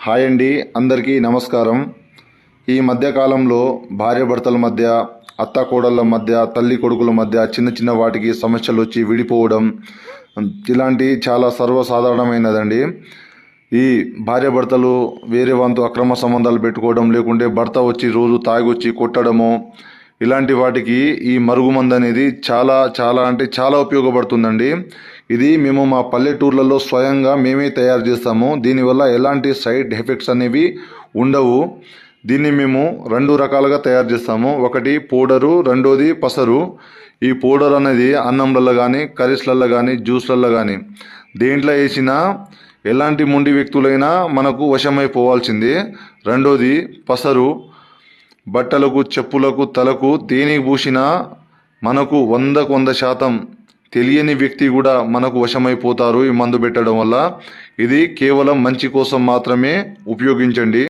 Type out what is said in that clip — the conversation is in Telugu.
హాయ్ అండి, అందరికీ నమస్కారం. ఈ మధ్యకాలంలో భార్యాభర్తల మధ్య, అత్తాకోడళ్ళ మధ్య, తల్లి కొడుకుల మధ్య చిన్న చిన్న వాటికి సమస్యలు వచ్చి విడిపోవడం ఇలాంటి చాలా సర్వసాధారణమైనదండి. ఈ భార్యాభర్తలు వేరే వాళ్ళతో అక్రమ సంబంధాలు పెట్టుకోవడం, లేకుంటే భర్త వచ్చి రోజు తాగొచ్చి కొట్టడము, ఇలాంటి వాటికి ఈ మరుగుమందు అనేది చాలా చాలా అంటే చాలా ఉపయోగపడుతుందండి. ఇది మేము మా పల్లెటూర్లలో స్వయంగా మేమే తయారు చేస్తాము. దీనివల్ల ఎలాంటి సైడ్ ఎఫెక్ట్స్ అనేవి ఉండవు. దీన్ని మేము రెండు రకాలుగా తయారు చేస్తాము. ఒకటి పౌడరు, రెండోది పసరు. ఈ పౌడర్ అనేది అన్నంలలో కానీ, కర్రీస్లలో కానీ, జ్యూస్లలో కానీ దేంట్లో వేసినా ఎలాంటి మొండి వ్యక్తులైనా మనకు వశమైపోవాల్సిందే. రెండోది పసరు, బట్టలకు, చెప్పులకు, తలకు దేనికి పూసినా మనకు 100% తెలియని వ్యక్తి కూడా మనకు వశమైపోతారు ఈ మందు పెట్టడం వల్ల. ఇది కేవలం మంచి కోసం మాత్రమే ఉపయోగించండి.